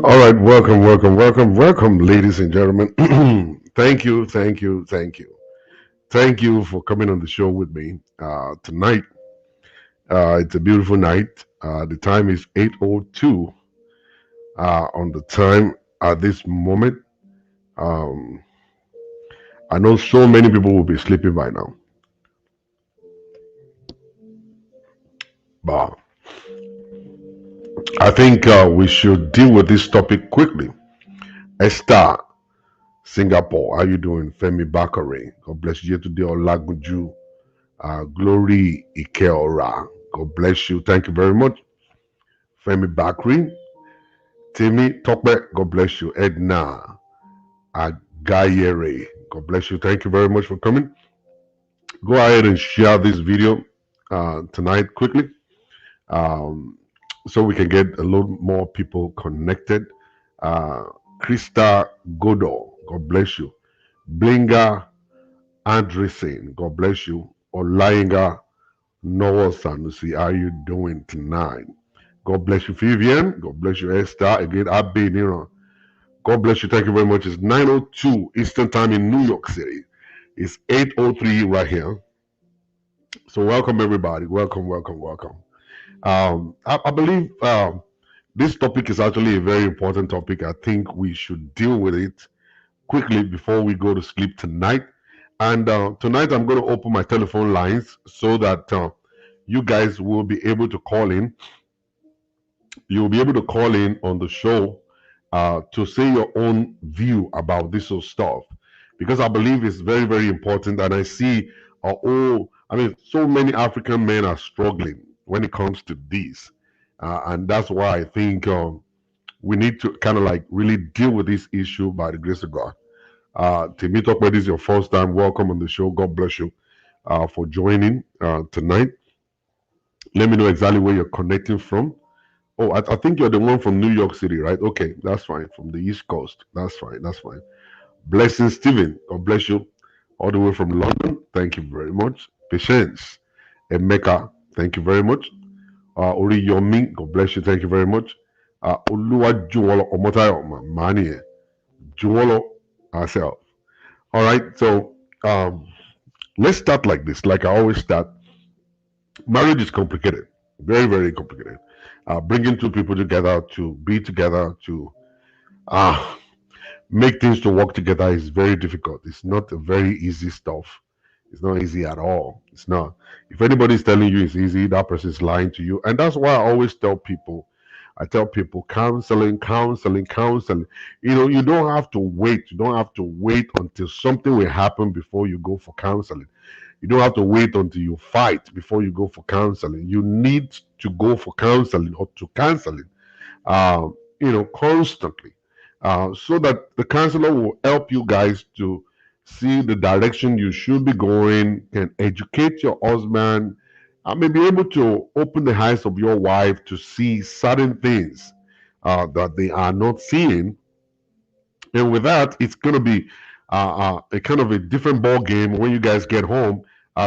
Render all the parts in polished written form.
All right, welcome, ladies and gentlemen. Thank you for coming on the show with me tonight. It's a beautiful night. The time is 8:02 on the time at this moment. Um, I know so many people will be sleeping by now, but I think we should deal with this topic quickly. Esther, Singapore, how you doing? Femi Bakare, God bless you today. Olagunju, Glory Ikeora. God bless you. Thank you very much. Femi Bakri. Timmy Tokbe. God bless you. Edna Agayere. God bless you. Thank you very much for coming. Go ahead and share this video tonight quickly um, so we can get a little more people connected. Uh, Krista Godo. God bless you. Blinga Andresen. God bless you. Olainga Noah Sanusi, how you doing tonight? God bless you, Vivian. God bless you, Esther. Again, Abbe Niran. God bless you. Thank you very much. It's 9:02 Eastern Time in New York City. It's 8:03 right here. So welcome everybody. Welcome. I believe this topic is actually a very important topic. I think we should deal with it quickly before we go to sleep tonight. And tonight I'm going to open my telephone lines so that you guys will be able to call in. You'll be able to call in on the show to say your own view about this sort of stuff because I believe it's very, very important. And I see, so many African men are struggling when it comes to this. And that's why I think we need to kind of like really deal with this issue by the grace of God. Timmy Talk, this is your first time. Welcome on the show. God bless you for joining tonight. Let me know exactly where you're connecting from. Oh, I think you're the one from New York City, right? Okay, that's fine. From the East Coast. That's fine. Blessing Stephen. God bless you. All the way from London. Thank you very much. Patience. Emeka. Thank you very much. Ori Yomi. God bless you. Thank you very much. Oluwa Juwolo Omotayo Mani. Juwolo ourselves. All right. So let's start like this. Like I always start. Marriage is complicated. Very, very complicated. Bringing two people together to be together to uh, make things to work together is very difficult. It's not a very easy stuff. It's not easy at all. It's not. If anybody's telling you it's easy, that person is lying to you. And that's why I always tell people, counseling. You don't have to wait. You don't have to wait until something will happen before you go for counseling. You don't have to wait until you fight before you go for counseling. You need to go for counseling or to counseling, constantly, so that the counselor will help you guys to see the direction you should be going, can educate your husband, and may be able to open the eyes of your wife to see certain things that they are not seeing. And with that, it's going to be a kind of a different ball game when you guys get home,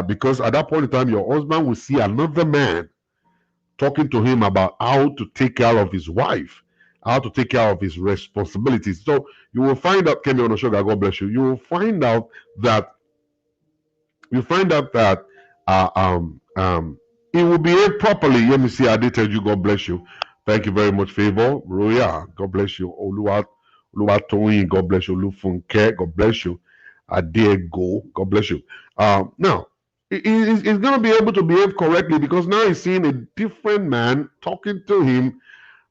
because at that point in time, your husband will see another man talking to him about how to take care of his wife, how to take care of his responsibilities. So you will find out, Kemi Onoshoga, God bless you. You will find out that uh, um, um, it will behave properly. Let me see. I did tell you, God bless you. Thank you very much, Favor. Roya, God bless you. Oluwatoyin, God bless you. Lufunke, God bless you. Adego, God bless you. Now, he's going to be able to behave correctly because now he's seeing a different man talking to him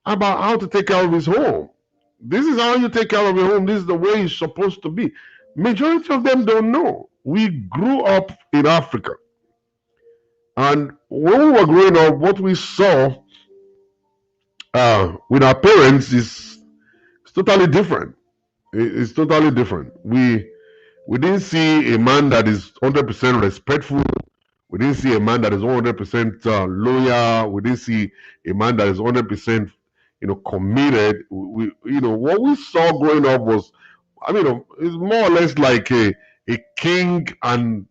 about how to take care of his home. This is how you take care of your home. This is the way it's supposed to be. Majority of them don't know. We grew up in Africa. And when we were growing up, what we saw with our parents is totally different. It's totally different. We didn't see a man that is 100% respectful. We didn't see a man that is 100% loyal. We didn't see a man that is 100% committed. What we saw growing up was, it's more or less like a king and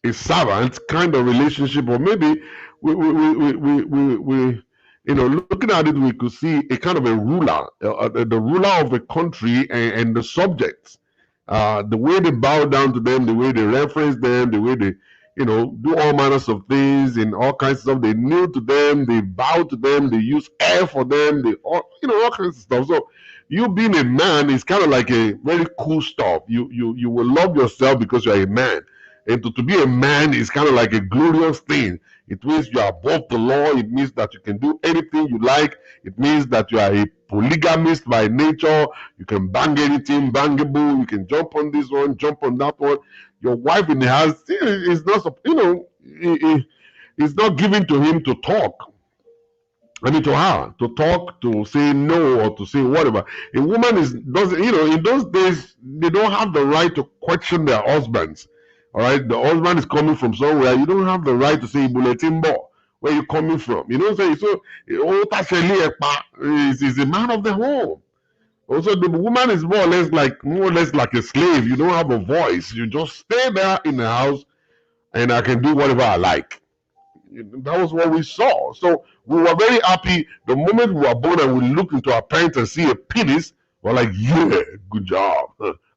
a servant kind of relationship, or maybe we looking at it, we could see a kind of a ruler, the ruler of a country, and the subjects. The way they bow down to them, the way they reference them, the way they, do all manners of things and all kinds of stuff. They kneel to them, they bow to them, they use air for them, all kinds of stuff. So you being a man is kind of like a very cool stuff. You will love yourself because you're a man. And to be a man is kind of like a glorious thing. It means you are above the law. It means that you can do anything you like. It means that you are a polygamist by nature. You can bang anything bangable. You can jump on this one, jump on that one. Your wife in the house is not, it's not given to him to talk. I mean, to her, to talk, to say no, or to say whatever. A woman doesn't, in those days, they don't have the right to question their husbands. All right, the husband is coming from somewhere. You don't have the right to say bulletin, where you coming from. You know what I'm saying? So, is a man of the home. Also, the woman is more or less like a slave. You don't have a voice. You just stay there in the house, and I can do whatever I like. That was what we saw. So we were very happy the moment we were born and we looked into our parents and see a penis. We're like, yeah, good job.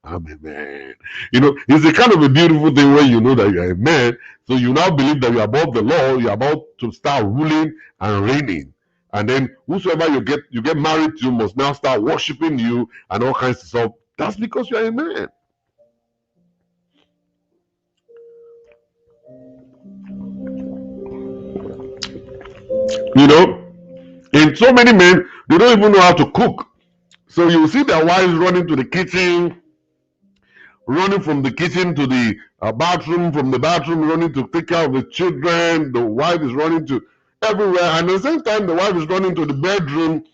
I'm a man. It's a kind of a beautiful thing when you know that you're a man. So you now believe that you're above the law. You're about to start ruling and reigning. And then whosoever you get married to must now start worshiping you and all kinds of stuff. That's because you're a man. And so many men, they don't even know how to cook. So you see their wives running to the kitchen, running from the kitchen to the bathroom, from the bathroom running to take care of the children. The wife is running to everywhere, and at the same time, the wife is running to the bedroom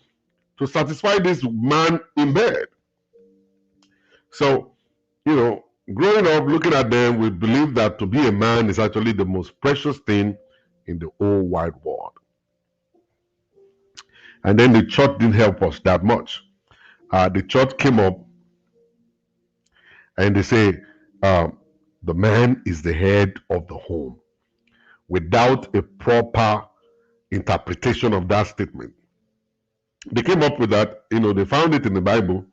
to satisfy this man in bed. So, growing up, looking at them, we believe that to be a man is actually the most precious thing in the whole wide world. And then the church didn't help us that much. The church came up and they say, the man is the head of the home, without a proper interpretation of that statement. They came up with that, they found it in the Bible.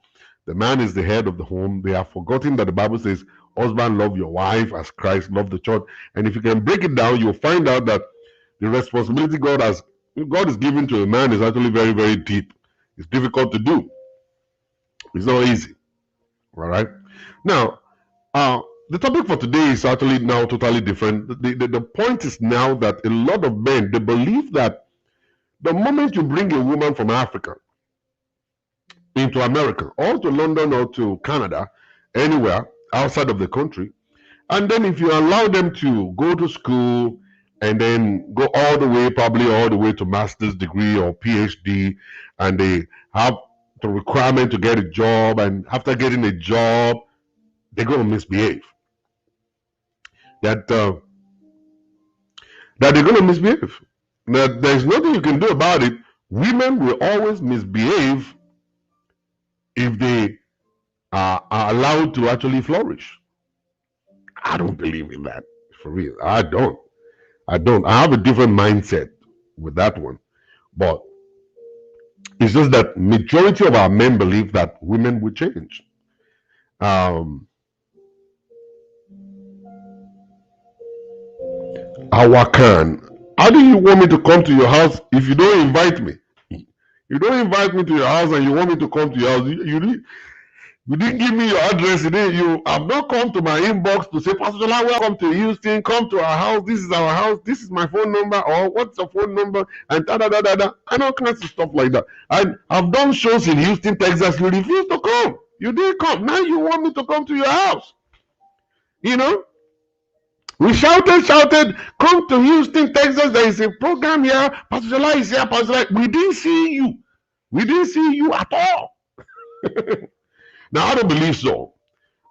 The man is the head of the home. They have forgotten that the Bible says, husband, love your wife as Christ loved the church. And if you can break it down, you'll find out that the responsibility God is giving to a man is actually very, very deep. It's difficult to do. It's not easy. All right. Now, the topic for today is actually now totally different. The point is now that a lot of men, they believe that the moment you bring a woman from Africa into America, or to London, or to Canada, anywhere outside of the country, and then if you allow them to go to school and then go probably all the way to master's degree or PhD, and they have the requirement to get a job, and after getting a job, they're going to misbehave. That they're going to misbehave. Now, there's nothing you can do about it. Women will always misbehave if they are allowed to actually flourish. I don't believe in that, for real. I don't. I have a different mindset with that one. But it's just that majority of our men believe that women will change. Awakan, how do you want me to come to your house if you don't invite me? You don't invite me to your house and you want me to come to your house. You didn't give me your address. You have not come to my inbox to say, Pastor Jola, welcome to Houston. Come to our house. This is our house. This is my phone number. Or what's your phone number? And and all kinds of stuff like that. I've done shows in Houston, Texas. You refused to come. You didn't come. Now you want me to come to your house. We shouted, come to Houston, Texas. There is a program here. Pastor Jola is here. Pastor Jola. We didn't see you. We didn't see you at all. Now, I don't believe so.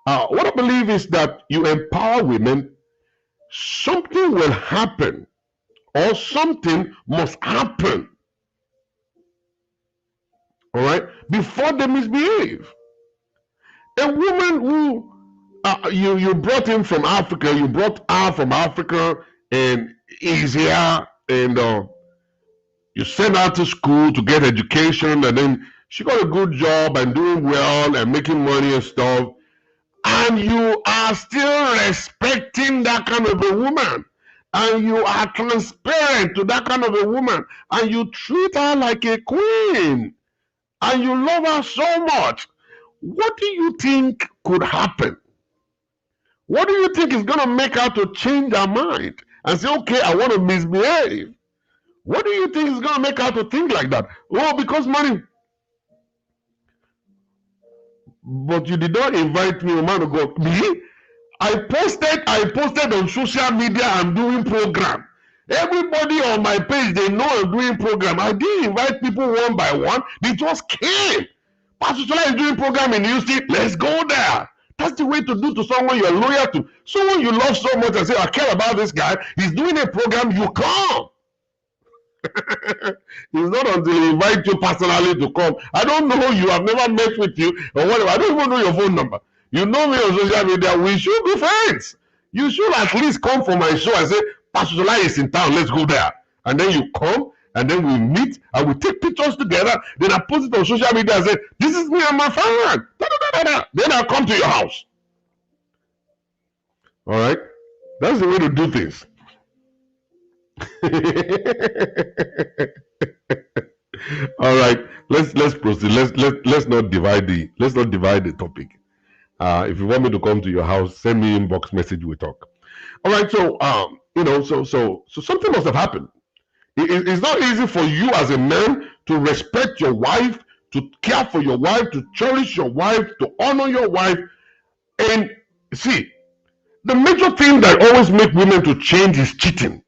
What I believe is that you empower women, something will happen, or something must happen, all right, before they misbehave. A woman who you brought in from Africa, you brought her from Africa, and is here, and You send her to school to get education, and then she got a good job and doing well and making money and stuff. And you are still respecting that kind of a woman. And you are transparent to that kind of a woman. And you treat her like a queen. And you love her so much. What do you think could happen? What do you think is going to make her to change her mind and say, okay, I want to misbehave? What do you think is going to make her to think like that? Oh, because money. But you did not invite me, man of God. Me? I posted on social media. I'm doing program. Everybody on my page, they know I'm doing program. I didn't invite people one by one. They just came. Pastor Sola is doing program in Houston. Let's go there. That's the way to do to someone you're loyal to. Someone you love so much and say, I care about this guy. He's doing a program, you come. It's not until he invites you personally to come. I don't know you. I've never met with you or whatever. I don't even know your phone number. You know me on social media. We should be friends. You should at least come for my show and say, Pastor Sola is in town. Let's go there. And then you come, and then we meet, and we take pictures together. Then I post it on social media and say, this is me and my friend. Then I'll come to your house. All right? That's the way to do things. All right, let's proceed. Let's not divide the topic. If you want me to come to your house, send me inbox message. We talk. All right. So so something must have happened. It's not easy for you as a man to respect your wife, to care for your wife, to cherish your wife, to honor your wife. And see, the major thing that always makes women to change is cheating.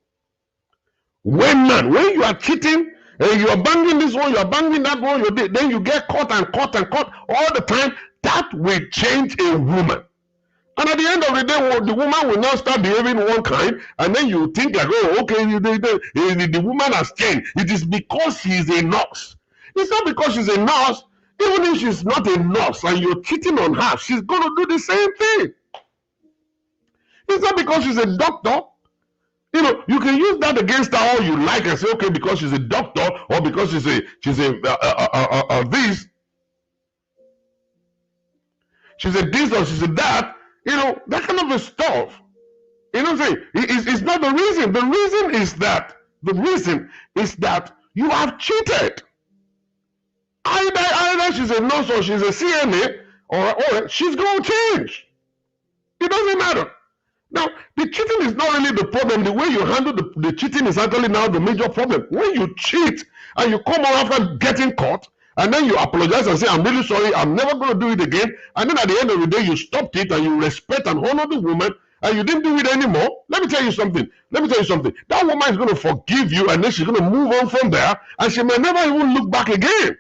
When you are cheating and you are banging this one, you are banging that one, then you get caught all the time, that will change a woman. And at the end of the day, the woman will now start behaving one kind, and then you think like, oh, okay, the woman has changed. It is because she's a nurse. It's not because she's a nurse. Even if she's not a nurse and you're cheating on her, she's going to do the same thing. It's not because she's a doctor. You know, you can use that against her all you like and say, okay, because she's a doctor or because she's a this, she's a this or she's a that. You know, that kind of a stuff. You know what I'm saying? It's not the reason. The reason is that you have cheated. Either she's a nurse or she's a CNA or she's going to change. It doesn't matter. Now, the cheating is not really the problem. The way you handle the cheating is actually now the major problem. When you cheat and you come out after getting caught, and then you apologize and say, I'm really sorry, I'm never going to do it again. And then at the end of the day, you stopped it and you respect and honor the woman and you didn't do it anymore. Let me tell you something. That woman is going to forgive you and then she's going to move on from there and she may never even look back again.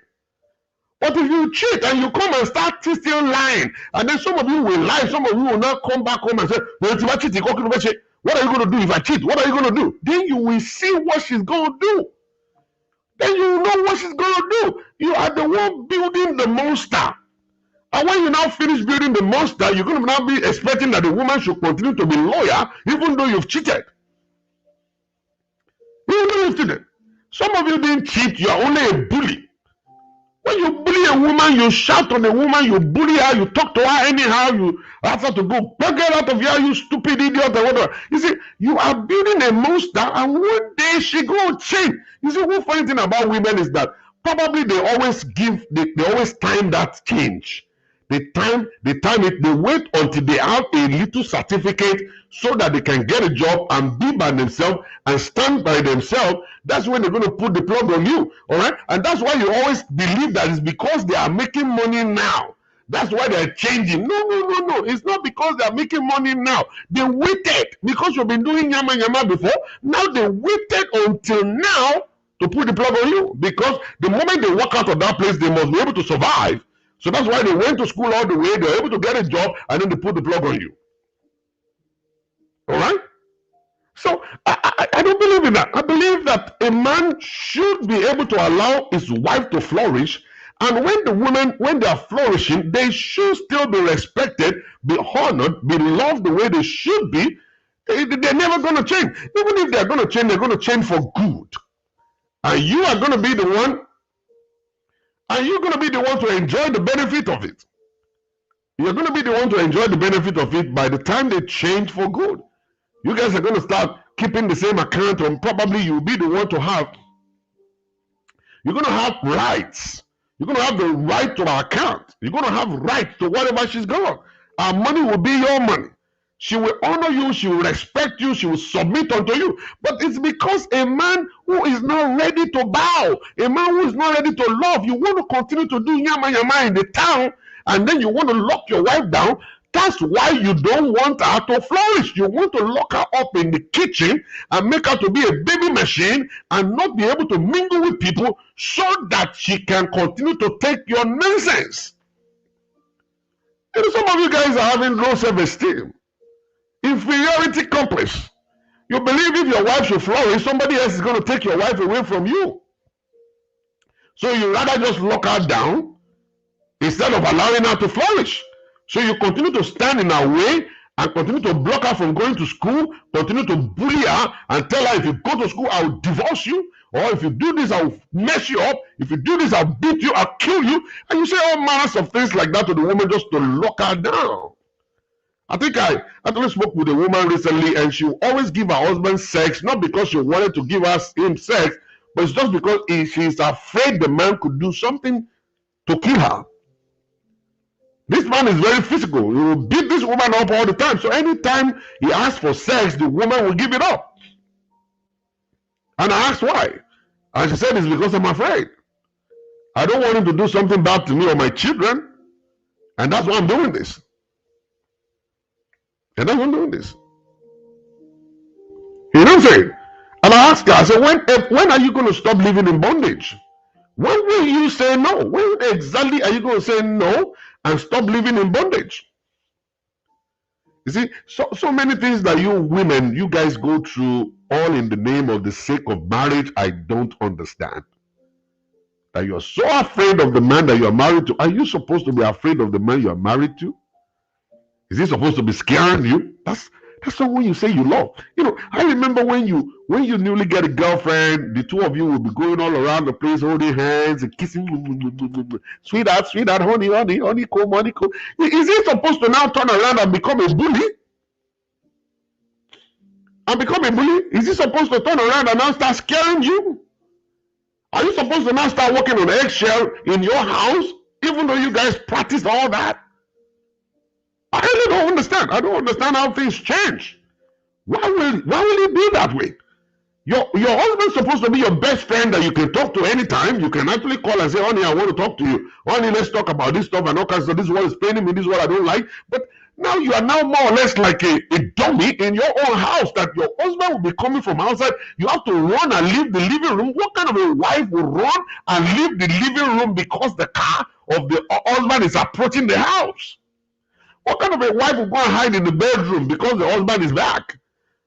But if you cheat and you come and start still lying, and then some of you will lie, some of you will now come back home and say, well, what are you going to do if I cheat? What are you going to do? Then you will see what she's going to do. Then you know what she's going to do. You are the one building the monster. And when you now finish building the monster, you're going to now be expecting that the woman should continue to be loyal even though you've cheated. Even though you've cheated. Some of you didn't cheat, you are only a bully. When you bully a woman, you shout on a woman, you bully her, you talk to her anyhow, you ask her to go, get out of here, you stupid idiot, or whatever. You see, you are building a monster, and one day she going to change. You see, one funny thing about women is that probably they always time that change. They wait until they have a little certificate so that they can get a job and be by themselves and stand by themselves. That's when they're going to put the plug on you, all right? And that's why you always believe that it's because they are making money now. That's why they're changing. No. It's not because they're making money now. They waited because you've been doing yama before. Now they waited until now to put the plug on you because the moment they walk out of that place, they must be able to survive. So that's why they went to school all the way. They were able to get a job and then they put the plug on you. All right? So I don't believe in that. I believe that a man should be able to allow his wife to flourish. And when they are flourishing, they should still be respected, be honored, be loved the way they should be. They're never going to change. Even if they're going to change, they're going to change for good. And you are going to be the one, and you're going to be the one to enjoy the benefit of it. You're going to be the one to enjoy the benefit of it by the time they change for good. You guys are going to start keeping the same account, and probably you'll be the one to have, you're going to have rights. You're going to have the right to our account. You're going to have rights to whatever she's got. Our money will be your money. She will honor you. She will respect you. She will submit unto you. But it's because a man who is not ready to bow, a man who is not ready to love, you want to continue to do yama yama in the town, and then you want to lock your wife down. That's why you don't want her to flourish. You want to lock her up in the kitchen and make her to be a baby machine and not be able to mingle with people so that she can continue to take your nonsense. And some of you guys are having low self-esteem, inferiority complex. You believe if your wife should flourish, somebody else is going to take your wife away from you. So you rather just lock her down instead of allowing her to flourish. So you continue to stand in her way and continue to block her from going to school, continue to bully her and tell her, if you go to school, I will divorce you. Or if you do this, I will mess you up. If you do this, I'll beat you, I'll kill you. And you say all manners of things like that to the woman just to lock her down. I think I actually spoke with a woman recently, and she will always give her husband sex, not because she wanted to give him sex, but it's just because she's afraid the man could do something to kill her. This man is very physical. He will beat this woman up all the time. So anytime he asks for sex, the woman will give it up. And I asked why. And she said, it's because I'm afraid. I don't want him to do something bad to me or my children. And that's why I'm doing this. And that's why I'm doing this. You know what I'm saying? And I asked her, I said, when are you going to stop living in bondage? When will you say no? When exactly are you going to say no and stop living in bondage? You see, so many things that you women, you guys go through all in the name of the sake of marriage, I don't understand. That you're so afraid of the man that you're married to. Are you supposed to be afraid of the man you're married to? Is he supposed to be scaring you? That's someone you say you love. You know, I remember when you newly get a girlfriend, the two of you will be going all around the place, holding hands and kissing. Sweetheart, honey, honeycomb. Is he supposed to now turn around and become a bully? Is he supposed to turn around and now start scaring you? Are you supposed to now start walking on eggshell in your house, even though you guys practice all that? I really don't understand. I don't understand how things change. Why will it be that way? Your husband's supposed to be your best friend that you can talk to anytime. You can actually call and say, honey, I want to talk to you. Honey, let's talk about this stuff and all kinds of stuff. This is what is paining me. This is what I don't like. But now you are now more or less like a dummy in your own house that your husband will be coming from outside. You have to run and leave the living room. What kind of a wife will run and leave the living room because the car of the husband is approaching the house? What kind of a wife will go and hide in the bedroom because the husband is back?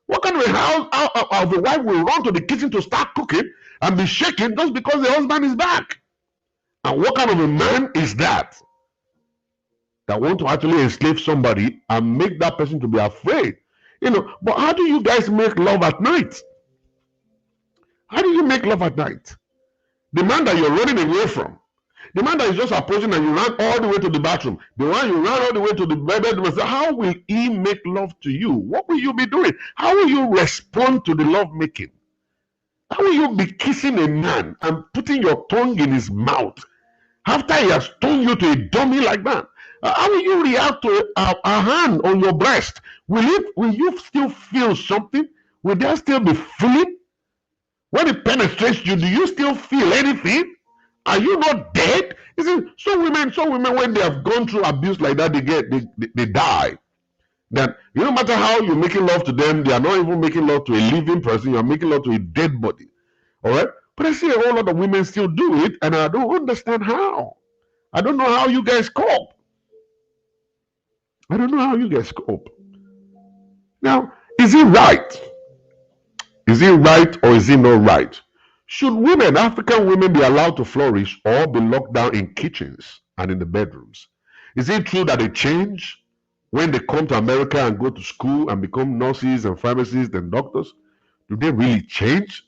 What kind of a wife will run to the kitchen to start cooking and be shaking just because the husband is back? And what kind of a man is that want to actually enslave somebody and make that person to be afraid? You know, but how do you guys make love at night? How do you make love at night? The man that you're running away from, the man that is just approaching and you run all the way to the bathroom, the one you run all the way to the bedroom and say, how will he make love to you? What will you be doing? How will you respond to the love making? How will you be kissing a man and putting your tongue in his mouth after he has turned you to a dummy like that? How will you react to a hand on your breast? Will you still feel something? Will there still be feeling? When it penetrates you, do you still feel anything? Are you not dead? You see, some women, when they have gone through abuse like that, they die. That no matter how you're making love to them, they are not even making love to a living person. You are making love to a dead body. All right? But I see a whole lot of women still do it, and I don't understand how. I don't know how you guys cope. I don't know how you guys cope. Now, is it right? Is it right or is it not right? Should women, African women, be allowed to flourish or be locked down in kitchens and in the bedrooms? Is it true that they change when they come to America and go to school and become nurses and pharmacists and doctors? Do they really change?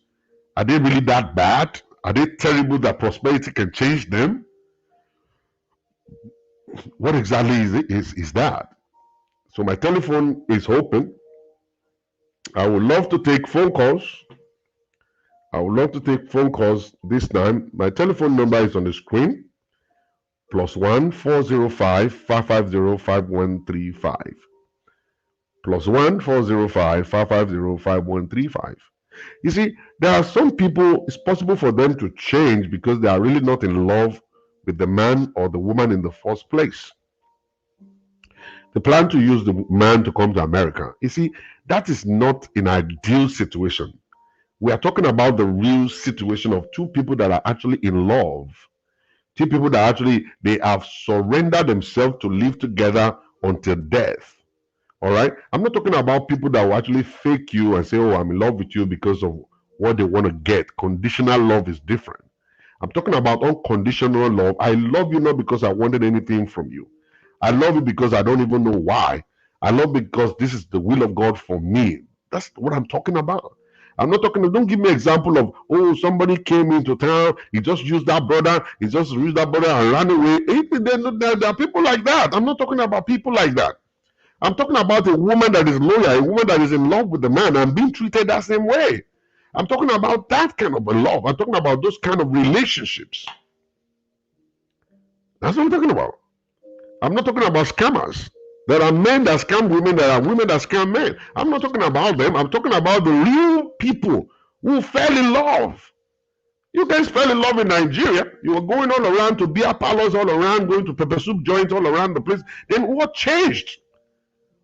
Are they really that bad? Are they terrible that prosperity can change them? What exactly is that? So my telephone is open. I would love to take phone calls. I would love to take phone calls this time. My telephone number is on the screen. +1 405 550 5135. +1 405 550 5135. You see, there are some people, it's possible for them to change because they are really not in love with the man or the woman in the first place. They plan to use the man to come to America. You see, that is not an ideal situation. We are talking about the real situation of two people that are actually in love. Two people that actually they have surrendered themselves to live together until death. All right. I'm not talking about people that will actually fake you and say, "Oh, I'm in love with you" because of what they want to get. Conditional love is different. I'm talking about unconditional love. I love you not because I wanted anything from you. I love you because I don't even know why. I love because this is the will of God for me. That's what I'm talking about. I'm not talking, don't give me example of, oh, somebody came into town, he just used that brother, he just used that brother and ran away. There are people like that. I'm not talking about people like that. I'm talking about a woman that is loyal, a woman that is in love with the man and being treated that same way. I'm talking about that kind of a love. I'm talking about those kind of relationships. That's what I'm talking about. I'm not talking about scammers. There are men that scam women, there are women that scam men. I'm not talking about them. I'm talking about the real people who fell in love. You guys fell in love in Nigeria. You were going all around to beer parlors all around, going to pepper soup joints all around the place. Then what changed?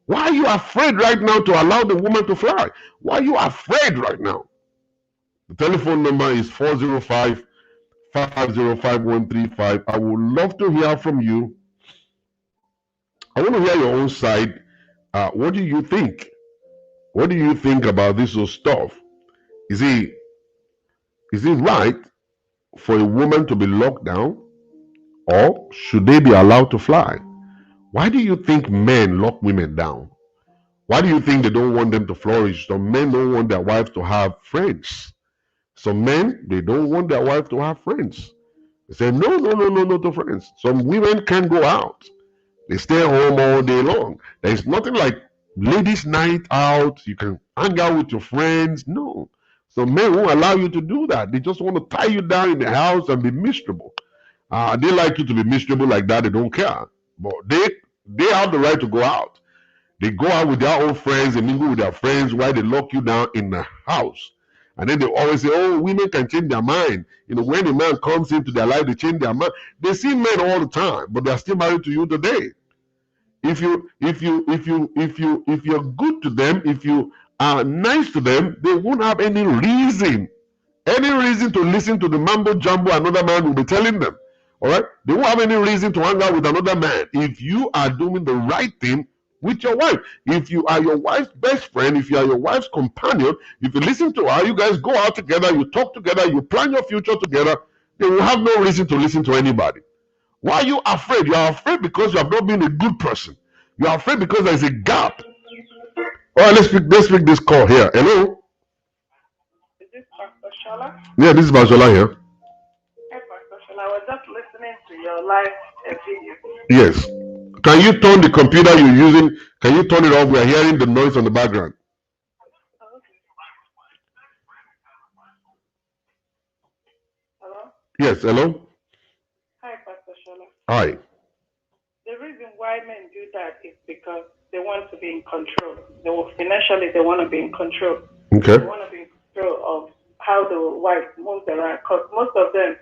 Why are you afraid right now to allow the woman to fly? Why are you afraid right now? The telephone number is 405 505 135. I would love to hear from you. I want to hear your own side. What do you think? What do you think about this whole stuff? Is it right for a woman to be locked down, or should they be allowed to fly? Why do you think men lock women down? Why do you think they don't want them to flourish? Some men don't want their wives to have friends. Some men, they don't want their wife to have friends. They say, no, no, no, no, no to friends. Some women can't go out. They stay home all day long. There's nothing like ladies' night out. You can hang out with your friends. No. Some men won't allow you to do that. They just want to tie you down in the house and be miserable. They like you to be miserable like that. They don't care. But they have the right to go out. They go out with their own friends, they mingle with their friends while they lock you down in the house. And then they always say, oh, women can change their mind. You know, when a man comes into their life, they change their mind. They see men all the time, but they're still married to you today. If you're good to them, if you are nice to them, they won't have any reason to listen to the mambo jumbo another man will be telling them. All right? They won't have any reason to hang out with another man if you are doing the right thing with your wife. If you are your wife's best friend, if you are your wife's companion, if you listen to her, you guys go out together, you talk together, you plan your future together, they will have no reason to listen to anybody. Why are you afraid? You are afraid because you have not been a good person. You are afraid because there is a gap. All right, let's pick this call here. Hello? Is this Pastor Shola? Yeah, this is Bashola here. Hey, Pastor Shola, I was just listening to your live video. Yes. Can you turn the computer you're using? Can you turn it off? We are hearing the noise on the background. Oh, okay. Hello? Yes, hello? Hi, Pastor Shola. Hi. The reason why men do that is because they want to be in control. Financially, they want to be in control. Okay. They want to be in control of how the wife moves around. Because most of them,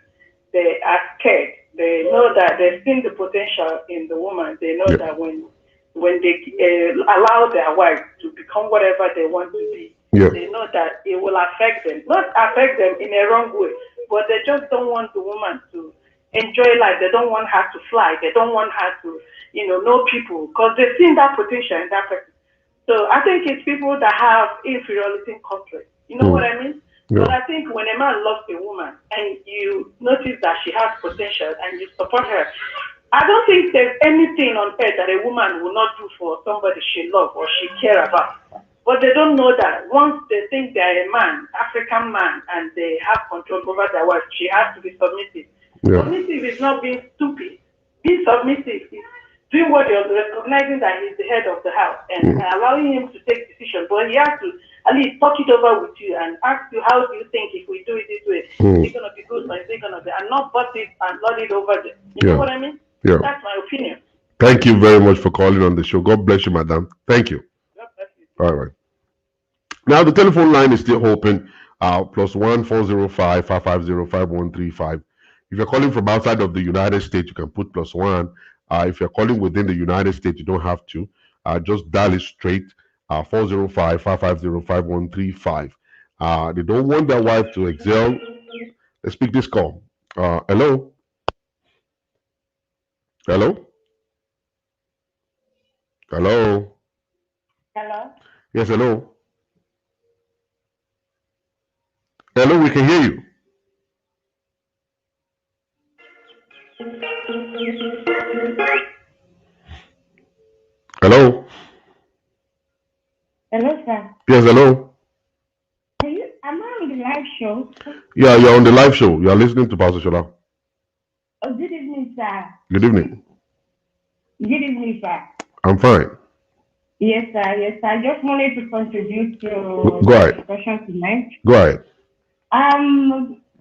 they are scared. They know that they've seen the potential in the woman. They know that when they allow their wife to become whatever they want to be, they know that it will affect them. Not affect them in a wrong way, but they just don't want the woman to enjoy life. They don't want her to fly. They don't want her to, know people, because they've seen that potential in that person. So I think it's people that have inferiority complex. You know what I mean? Yeah. But I think when a man loves a woman and you notice that she has potential and you support her, I don't think there's anything on earth that a woman will not do for somebody she loves or she cares about. But they don't know that once they think they are a man, African man, and they have control over their wife, she has to be submissive. Yeah. Submissive is not being stupid. Being submissive is doing what you're recognizing that he's the head of the house and allowing him to take decisions. But he has to at least talk it over with you and ask you, how do you think if we do it this way, is it gonna be good or is it gonna be, and not bust it and lord it over them. You know what I mean? Yeah. That's my opinion. Thank you very much for calling on the show. God bless you, madam. Thank you. God bless you. All right. Now the telephone line is still open. +1 405 550 5135. If you're calling from outside of the United States, you can put +1. If you're calling within the United States, you don't have to. Just dial it straight. 405 550 5135. They don't want their wife to excel. Let's pick this call. Hello. Hello. Hello. Hello? Yes. Hello. Hello. We can hear you. Hello. Hello, sir. Yes. Hello. Am I on the live show? Yeah, you're on the live show. You are listening to Pastor Shola. Oh, good evening, sir. Good evening. Good evening, sir. I'm fine. Yes, sir. Yes, sir. I just wanted to contribute to Go the ahead. discussion tonight. Go ahead.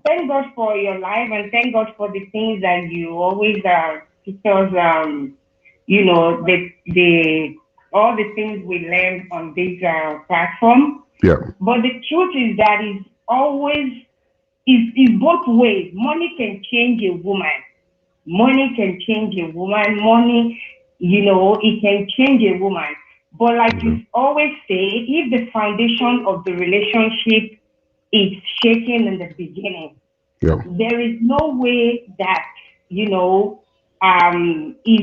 Thank God for your life and thank God for the things that you always teach us. You know, the all the things we learn on this platform. Yeah. But the truth is that it's always is both ways. Money can change a woman. Money can change a woman. Money, it can change a woman. But like you always say, if the foundation of the relationship is shaken in the beginning, there is no way that, is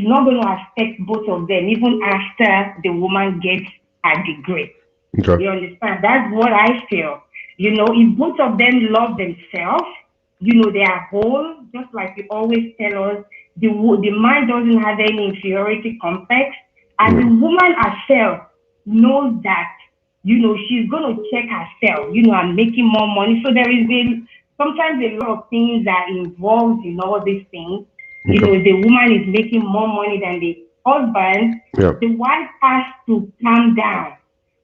not going to affect both of them, even after the woman gets a degree. Okay. You understand? That's what I feel. If both of them love themselves, they are whole, just like you always tell us, the man doesn't have any inferiority complex, and the woman herself knows that, she's going to check herself, and making more money. So there is sometimes a lot of things that involved in all these things. The woman is making more money than the husband. The wife has to calm down.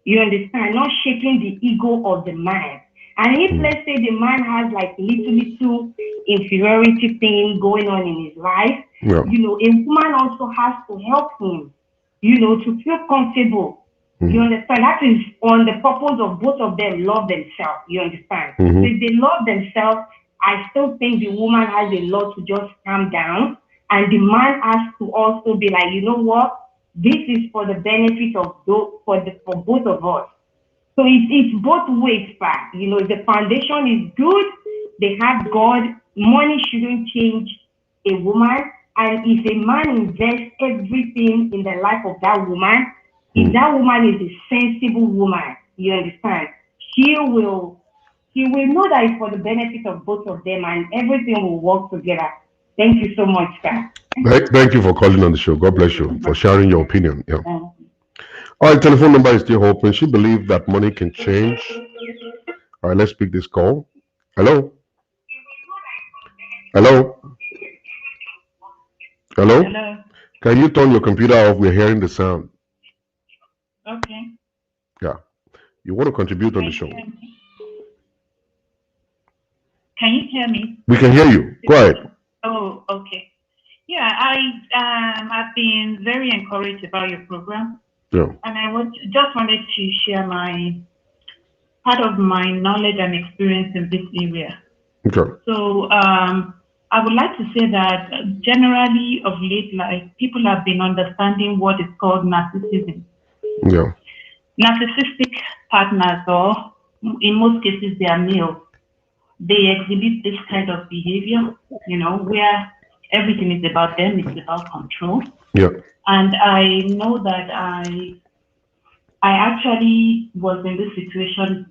You understand? Not shaking the ego of the man. And if, let's say, the man has like little inferiority thing going on in his life, a woman also has to help him, to feel comfortable. You understand? That is on the purpose of both of them love themselves. You understand? So if they love themselves, I still think the woman has a lot to just calm down. And the man has to also be like, you know what? This is for the benefit of for both of us. So it's both ways, but if the foundation is good, they have God. Money shouldn't change a woman. And if a man invests everything in the life of that woman, if that woman is a sensible woman, you understand, she will know that it's for the benefit of both of them and everything will work together. Thank you so much, sir. Thank you for calling on the show. God bless you for sharing your opinion. Yeah. All right, telephone number is still open. She believes that money can change. All right, let's pick this call. Hello. Hello. Hello. Hello. Can you turn your computer off? We're hearing the sound. Okay. Yeah. You want to contribute on the show? Can you hear me? We can hear you. Go ahead. Oh, okay. Yeah, I've been very encouraged about your program. Yeah. And I just wanted to share part of my knowledge and experience in this area. Okay. So I would like to say that generally of late, like people have been understanding what is called narcissism. Yeah. Narcissistic partners, or in most cases they are male, they exhibit this kind of behavior, where everything is about them, it's about control. Yeah. And I know that I actually was in this situation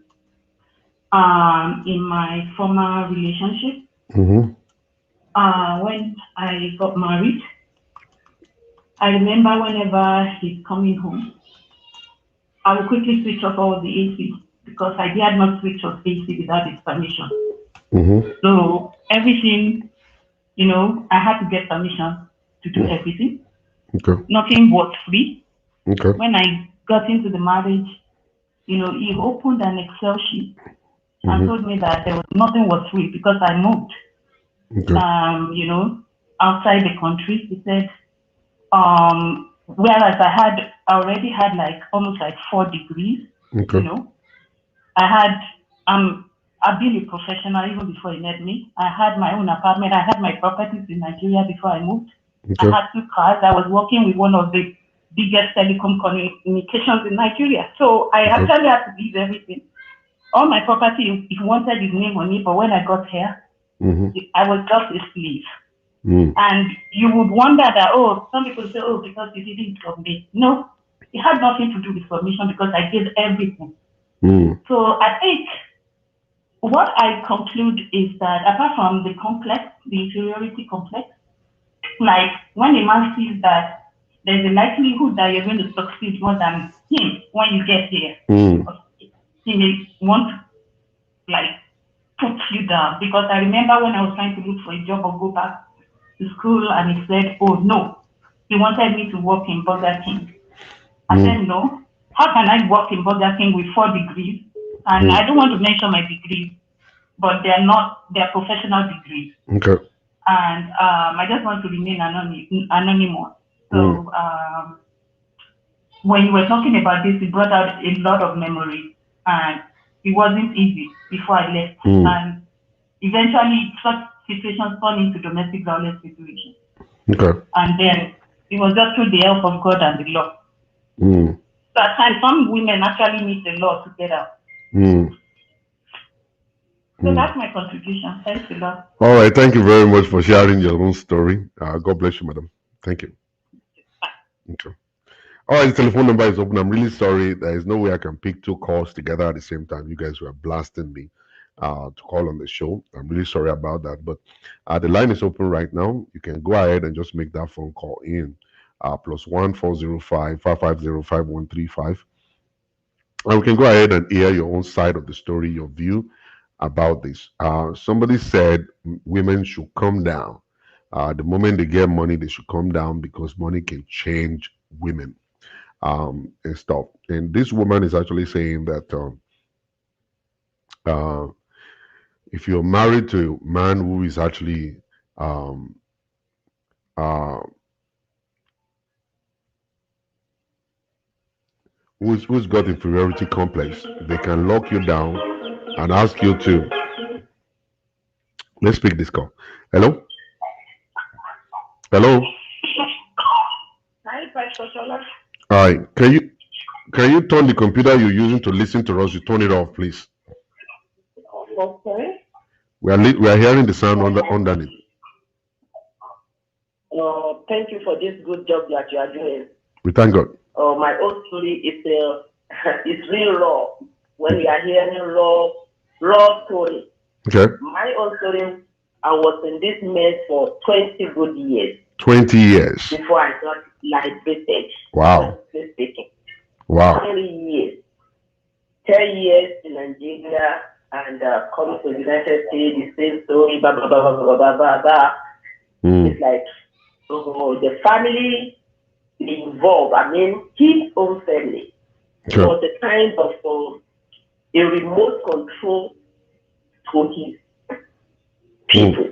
in my former relationship. When I got married, I remember whenever he's coming home, I will quickly switch off all the AC because I did not switch off AC without his permission. Mm-hmm. So everything, I had to get permission to do everything. Okay. Nothing was free. Okay. When I got into the marriage, he opened an Excel sheet and Mm-hmm. told me that nothing was free because I moved, Okay. outside the country. He said, whereas I already had like almost like 4 degrees, you Okay. know, I had, I've been a professional even before he met me. I had my own apartment. I had my properties in Nigeria before I moved. I Okay. had 2 cars. I was working with one of the biggest telecom communications in Nigeria. So I Okay. actually had to leave everything. All my property, if you wanted his name on it, but when I got here, Mm-hmm. I was just a slave. Mm. And you would wonder that, oh, some people say, oh, because you didn't submit. No, it had nothing to do with submission because I gave everything. Mm. So I think what I conclude is that apart from the complex, the inferiority complex, like when a man sees that there's a likelihood that you're going to succeed more than him when you get here, Mm. he may want to like put you down. Because I remember when I was trying to look for a job or go back to school and he said, oh no, he wanted me to work in Burger King. I Mm. said, no, how can I work in Burger King with 4 degrees? And I Mm. don't want to mention my degrees, but they're professional degrees. Okay. And I just want to remain anonymous. Mm. So when you were talking about this, it brought out a lot of memories, and it wasn't easy before I left. Mm. And eventually, such situations turned into domestic violence situations. Okay. And then it was just through the help of God and the law. Mm. So at times, some women actually need the law to get out. Mm. So Mm. that's my contribution. Thanks a lot. All right. Thank you very much for sharing your own story. God bless you, madam. Thank you. Okay. All right. The telephone number is open. I'm really sorry. There is no way I can pick 2 calls together at the same time. You guys were blasting me to call on the show. I'm really sorry about that. But the line is open right now. You can go ahead and just make that phone call in. +1 405 550 5135. And we can go ahead and hear your own side of the story, your view about this. Somebody said women should come down. The moment they get money, they should come down because money can change women and stuff. And this woman is actually saying that uh, if you're married to a man who is actually um, uh, who's got inferiority complex, they can lock you down and ask you to. Let's pick this call. Hello, hello. Hi, Pastor Sola. All right. Can you turn the computer you're using to listen to us? You turn it off, please. Okay. We are hearing the sound underneath. Thank you for this good job that you are doing. We thank God. My own story is it's real raw. When we are hearing raw story. Okay. My own story, I was in this mess for 20 good years. 20 years. Before I got liberated. Wow. Speaking. Wow. 20 years. 10 years in Nigeria and coming to the United States, the same story, blah, blah, blah, blah, blah, blah, blah. It's like the family involved. I mean, his own family. Okay. It was a kind of a remote control to his people.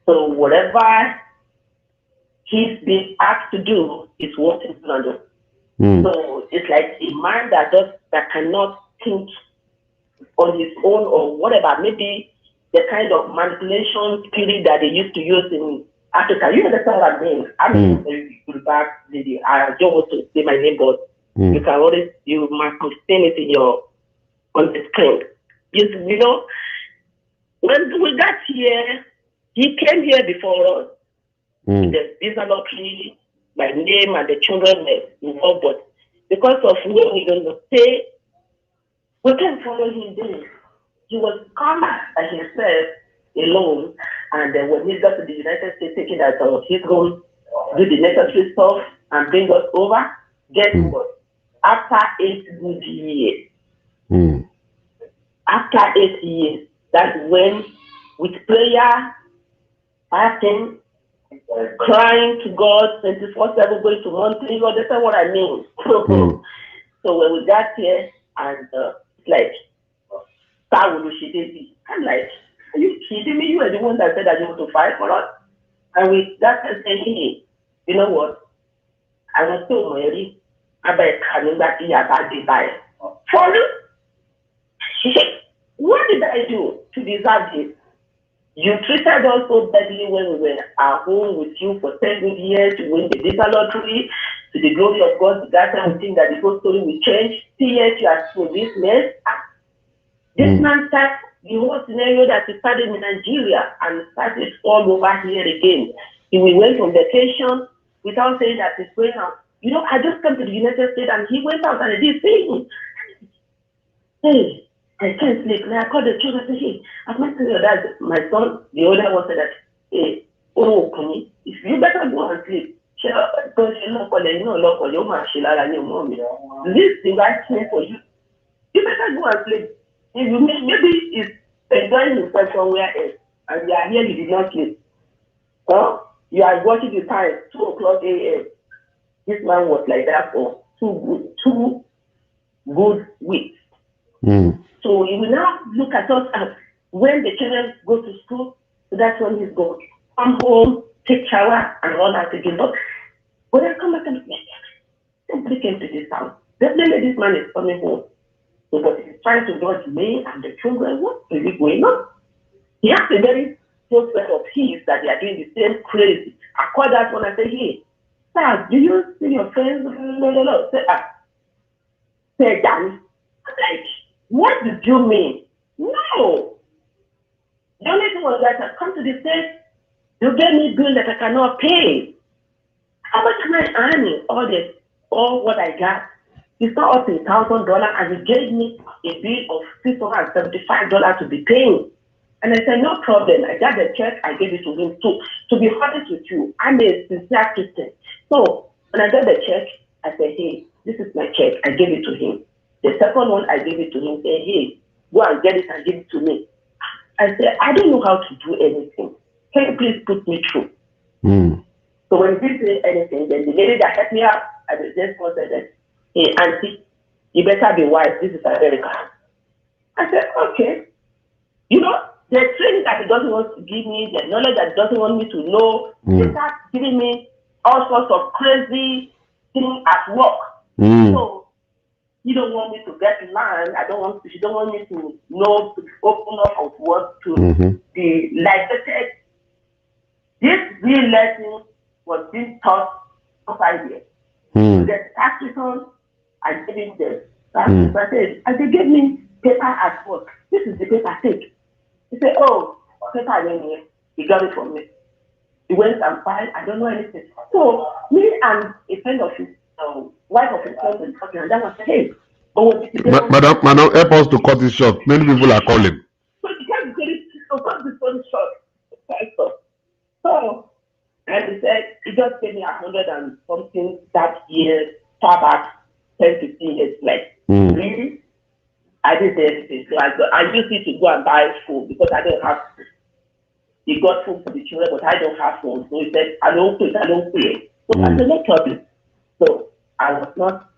So whatever he's been asked to do is what he's going to do. So it's like a man that cannot think on his own or whatever. Maybe the kind of manipulation spirit that they used to use in Africa. You understand what I mean? I'm a back lady. I don't want to say my name, but you can always you must understand it in your on the screen. You know, when we got here, he came here before us. The visa lottery, my name and the children were involved, but because of what we don't say, we can't follow him there. He was come by himself alone, and then when he got to the United States, thinking that he's going to do the necessary stuff and bring us over, guess what? after 8 good years. After 8 years, that's when, with prayer, fasting, crying to God 24/7, going to monthly. You understand what I mean? So when we got here, and like, I'm like, are you kidding me? You are the one that said that you want to fight for us. And we got to say, hey, you know what? I was so married. I bet coming back here about the buy. For you? What did I do to deserve this? You treated us so badly when we were at home with you for 10 good years. You win the visa lottery. To the glory of God, that time we think that the whole story will change. 3 years you are still this mess. This man started the whole scenario that he started in Nigeria and started all over here again. He went on vacation without saying that he's going out. You know, I just come to the United States and he went out and he did things. Hey, I can't sleep. And I called the children and said, hey, I've met your dad. My son, the older one said that, hey, oh, Kuni, if you better go and sleep. This is the right thing for you. You better go and sleep. If you maybe he's enjoying himself somewhere else and you are here, you did not sleep. Huh? You are watching the time, 2:00 a.m. This man was like that for two good weeks. So he will now look at us as when the children go to school, so that's when he's going to come home, take shower, and run out again. But when I come back and say, somebody came to this house. Definitely this man is coming home. So, but he's trying to dodge me and the children. What's really going on? He has a very close friend of his that they are doing the same crazy. I call that one and say, hey, sir, do you see your friends? No. Say, Danny. I'm like, what did you mean? No. The only thing was that I come to the States, you gave me bill that I cannot pay. How much am I earning? All what I got. It's not up to $1,000 and he gave me a bill of $675 to be paying. And I said, no problem. I got the check, I gave it to him too. To be honest with you, I'm a sincere Christian. So when I got the check, I said, hey, this is my check. I gave it to him. The second one, I gave it to him. Say, hey, go and get it and give it to me. I said, I don't know how to do anything. Can you please put me through? So when he didn't say anything, then the lady that helped me out, I just said that, hey, auntie, you better be wise. This is America. I said, okay. You know, the training that he doesn't want to give me, the knowledge that he doesn't want me to know, they start giving me all sorts of crazy things at work. So you don't want me to get land. She don't want me to know, to open up of what to be like I said. This real lesson was being taught for 5 years. So the tax return, I gave him the tax return. I said, and they gave me paper at work. This is the paper, take. He said, oh, paper in here. He got it from me. He went and filed. I don't know anything. So me and a friend of his wife of his friend were talking, and then I said, hey, Madam, help us to cut it short. Many people are calling. So he can't get it to cut this one short. So, and he said, he just gave me 100 and something that year, far back, 10, 15 years, like, really? I didn't say anything. So I used it to go and buy food because I don't have food. He got food for the children, but I don't have food. So he said, I don't pay. So I said, no problem. So I was not,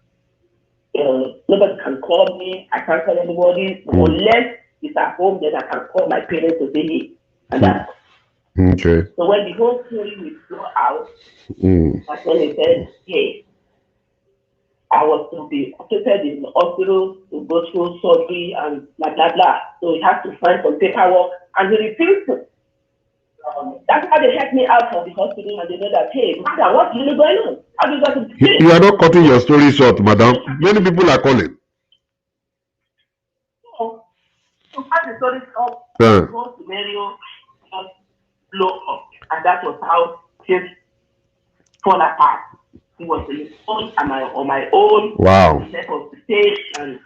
nobody can call me. I can't call anybody unless it's at home, then I can call my parents to say, hey, and that's okay. So when the whole story will flow out, that's when he said, hey, I was to be operated in the hospital to go through surgery and blah, blah, blah. So he had to find some paperwork and he refused to. That's how they helped me out from the hospital and they know that, hey, madam, what's really going on? How do you got to be? You are not cutting your story short, madam. Many people are calling. So as the story comes, the whole scenario just blow up. And that was how things fall apart. It was on my own. Wow. Left of the stage, and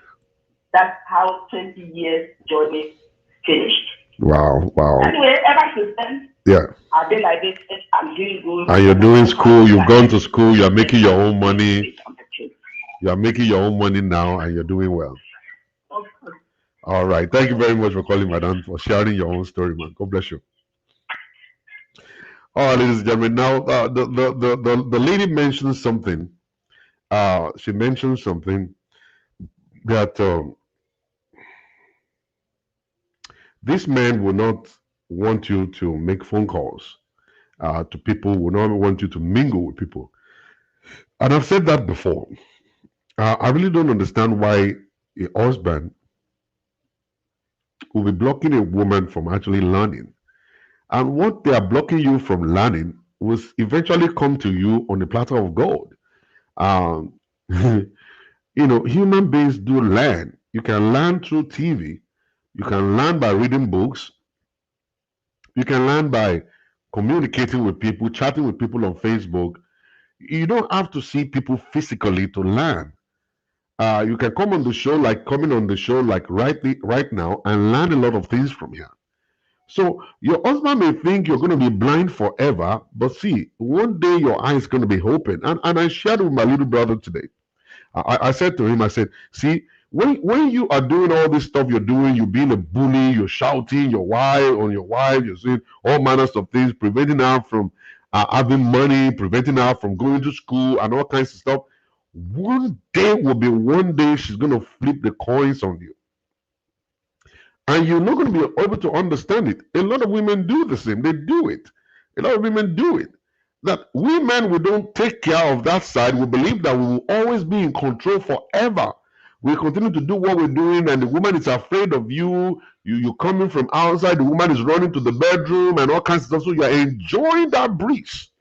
that's how 20 years journey finished. Wow. Anyway, ever since then, I've been like this. I'm doing good. And you're doing school. You've gone to school. You're making your own money. You are making your own money now and you're doing well. All right. Thank you very much for calling, madam, for sharing your own story, man. God bless you. All right, ladies and gentlemen. Now, the lady mentioned something. She mentioned something that this man will not want you to make phone calls to people, will not want you to mingle with people. And I've said that before. I really don't understand why a husband will be blocking a woman from actually learning. And what they are blocking you from learning will eventually come to you on a platter of gold. Um, human beings do learn. You can learn through TV. You can learn by reading books. You can learn by communicating with people, chatting with people on Facebook. You don't have to see people physically to learn. You can come on the show, like coming on the show, like right now, and learn a lot of things from here. So your husband may think you're going to be blind forever, but see, one day your eyes going to be open. And I shared with my little brother today. I said to him, I said, see, when you are doing all this stuff you're doing, you're being a bully, you're shouting your wife, you're saying all manners of things, preventing her from having money, preventing her from going to school and all kinds of stuff. One day will be one day she's going to flip the coins on you. And you're not going to be able to understand it. A lot of women do the same. They do it. A lot of women do it. That we men, we don't take care of that side. We believe that we will always be in control forever. We continue to do what we're doing, and the woman is afraid of you. You're coming from outside. The woman is running to the bedroom and all kinds of stuff. So you're enjoying that breeze.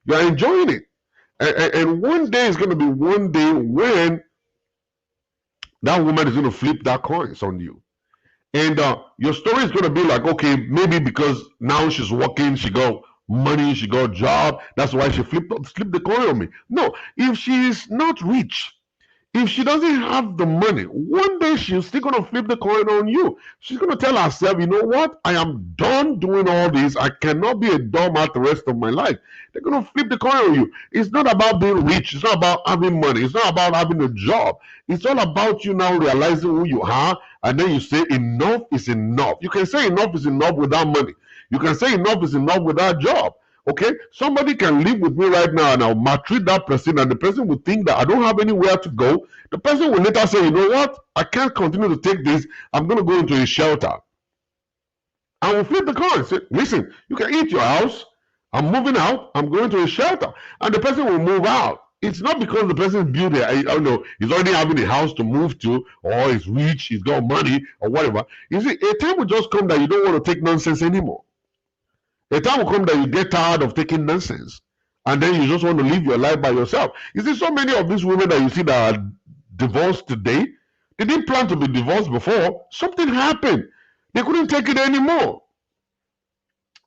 You're enjoying it. And one day is going to be one day when that woman is going to flip that coins on you. And your story is going to be like, okay, maybe because now she's working, she got money, she got a job, that's why she flipped the coin on me. No, if she is not rich, if she doesn't have the money, one day she's still going to flip the coin on you. She's going to tell herself, you know what? I am done doing all this. I cannot be a doormat the rest of my life. They're going to flip the coin on you. It's not about being rich. It's not about having money. It's not about having a job. It's all about you now realizing who you are. And then you say enough is enough. You can say enough is enough without money. You can say enough is enough without job. Okay, somebody can live with me right now and I'll maltreat that person, and the person will think that I don't have anywhere to go. The person will later say, you know what, I can't continue to take this, I'm going to go into a shelter. I will flip the coin. Say, listen, you can eat your house, I'm moving out, I'm going to a shelter. And the person will move out. It's not because the person built it, I don't know, he's already having a house to move to, or he's rich, he's got money, or whatever. You see, a time will just come that you don't want to take nonsense anymore. A time will come that you get tired of taking nonsense, and then you just want to live your life by yourself. You see, so many of these women that you see that are divorced today, they didn't plan to be divorced before. Something happened. They couldn't take it anymore.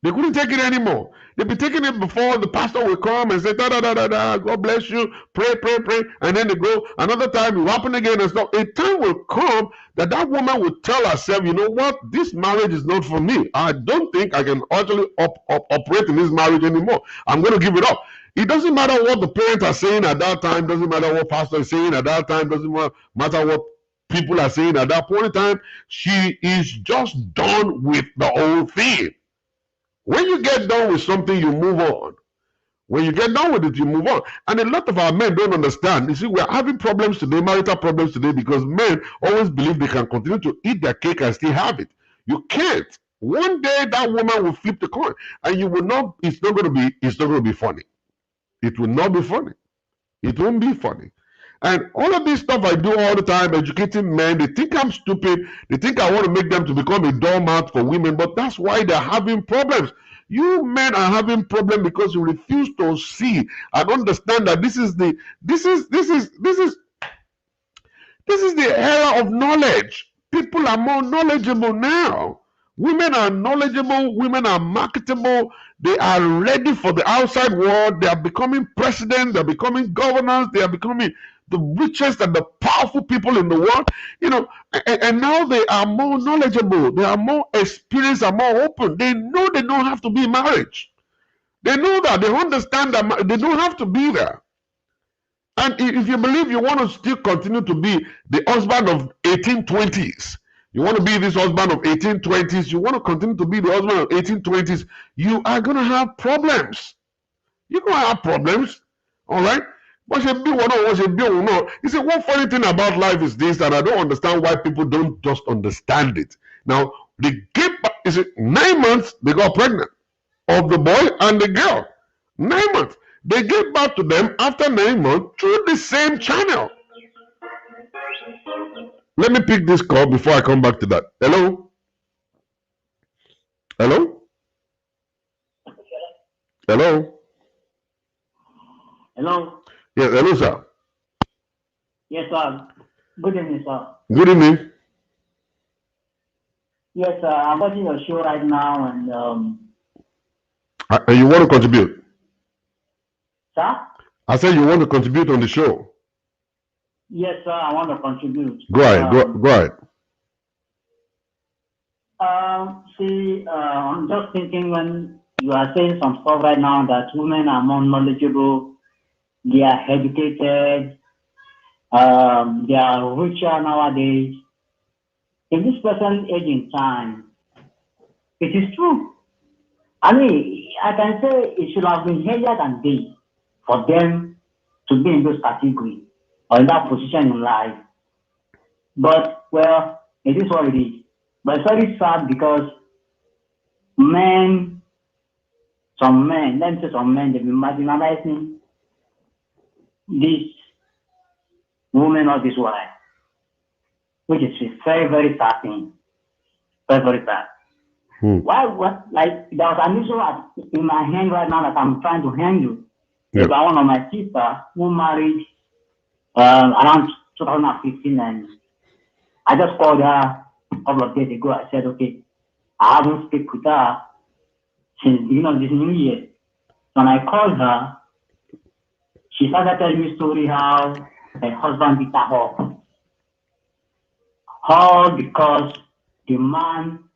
They couldn't take it anymore. They've been taking it before. The pastor will come and say, da da da da da, God bless you, pray, pray, pray, and then they go. Another time, it will happen again and stuff. A time will come that woman will tell herself, you know what, this marriage is not for me. I don't think I can actually operate in this marriage anymore. I'm going to give it up. It doesn't matter what the parents are saying at that time. Doesn't matter what pastor is saying at that time. Doesn't matter what people are saying at that point in time. She is just done with the whole thing. When you get done with something, you move on. When you get done with it, you move on. And a lot of our men don't understand. You see, we're having problems today, marital problems today, because men always believe they can continue to eat their cake and still have it. You can't. One day that woman will flip the coin, and you will not, it's not going to be funny. It will not be funny. It won't be funny. And all of this stuff I do all the time, educating men, they think I'm stupid. They think I want to make them to become a doormat for women, but that's why they're having problems. You men are having problems because you refuse to see and understand that this is the era of knowledge. People are more knowledgeable now. Women are knowledgeable, women are marketable, they are ready for the outside world, they are becoming presidents, they are becoming governors, they are becoming the richest and the powerful people in the world, and now they are more knowledgeable, they are more experienced and more open. They know they don't have to be in marriage. They know that, they understand that they don't have to be there. And if you believe you want to still continue to be the husband of 1820s, you want to be this husband of 1820s, you want to continue to be the husband of 1820s, you are going to have problems. You're going to have problems. All right? But you be one or be no. You see, one funny thing about life is this, and I don't understand why people don't just understand it. Now, they gave, is it 9 months they got pregnant of the boy and the girl. 9 months. They gave birth to them after 9 months through the same channel. Let me pick this call before I come back to that. Hello? Hello? Hello? Hello? Yes, hello, sir. Yes, sir. Good evening, sir. Good evening. Yes, sir. I'm watching your show right now, and And you want to contribute? sir? I said you want to contribute on the show. Yes, sir. I want to contribute. Go ahead. Go ahead. I'm just thinking when you are saying some stuff right now that women are more knowledgeable, they are educated, they are richer nowadays. In this present age in time, it is true. I mean, I can say it should have been earlier than this for them to be in those categories or in that position in life. But, well, it is what it is. But it's very sad because some men, let me say some men, they've been marginalizing this woman or this wife, which is a very, very sad thing. Very, very sad. Why, like, there was an issue in my hand right now that I'm trying to handle. Yeah. By one of my sisters who married around 2015, and I just called her a couple of days ago. I said, okay, I haven't spoken with her since the beginning of this new year. When I called her, she started telling me a story how her husband beat her up. All because the man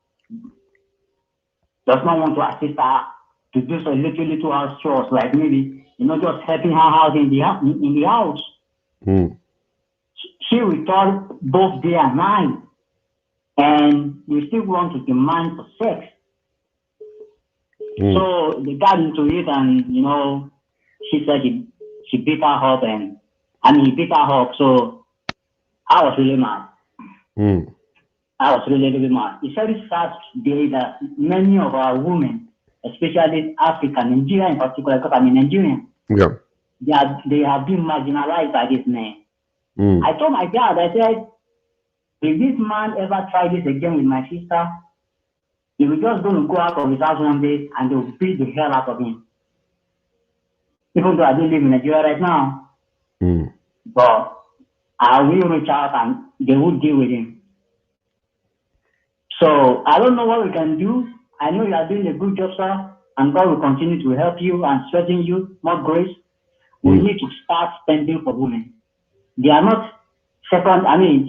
does not want to assist her to do some little house chores, like maybe, just helping her out in the house. She returned both day and night, and we still want to demand for sex. So they got into it, and she said she beat her up, and he beat her up. So I was really mad. I was really, really mad. It's very sad today that many of our women, especially African, Nigeria in particular, because I'm a Nigerian, they have been marginalized by this man. I told my dad, I said, if this man ever try this again with my sister, he was just going to go out of his house one day and they will beat the hell out of him. Even though I don't live in Nigeria right now, but I will reach out and they will deal with him. So I don't know what we can do. I know you are doing a good job, sir, and God will continue to help you and strengthen you, more grace. We need to start spending for women. They are not second. I mean,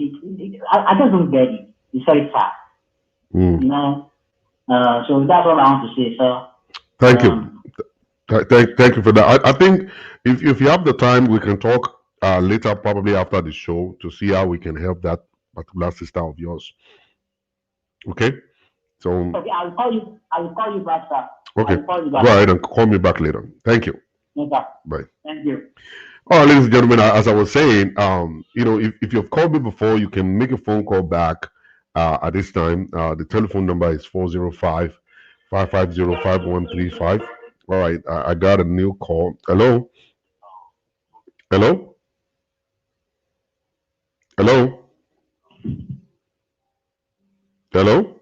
I just don't get it. It's very fast. So that's all I want to say, sir. Thank you. Thank you for that. I think if you have the time, we can talk later, probably after the show, to see how we can help that particular sister of yours. Okay? So okay, I will call you back, sir. Okay. Go ahead and call me back later. Thank you. Yes, sir. Bye. Thank you. All right, ladies and gentlemen, as I was saying, if you've called me before, you can make a phone call back at this time. The telephone number is 405-550-5135. All right, I got a new call. Hello? Hello? Hello? Hello?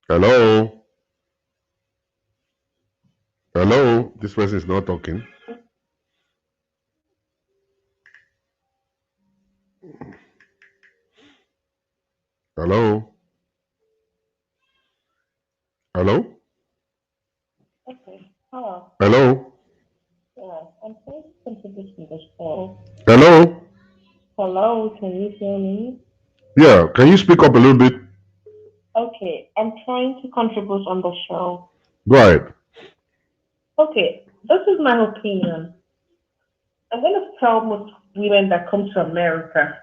Hello? Hello? This person is not talking. Hello? Hello? Okay. Hello. Hello? Yeah, I'm trying to contribute to the show. Hello? Hello, can you hear me? Yeah, can you speak up a little bit? Okay, I'm trying to contribute on the show. Go ahead. Okay, This is my opinion. I'm going to tell most women that come to America.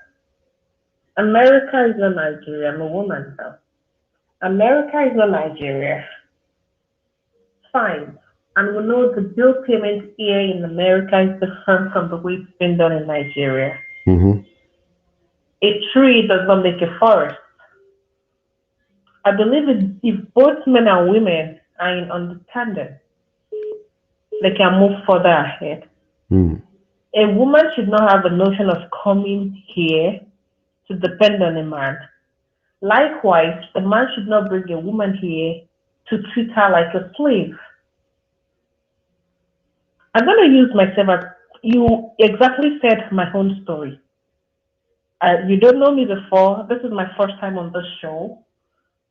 America is not Nigeria. I'm a woman now. America is not Nigeria. Fine. And we know the bill payment here in America is different from the way it's been done in Nigeria. Mm-hmm. A tree does not make a forest. I believe if both men and women are in understanding, they can move further ahead. Mm. A woman should not have a notion of coming here to depend on a man. Likewise, a man should not bring a woman here to treat her like a slave. I'm going to use myself as you exactly said my own story. You don't know me before. This is my first time on this show.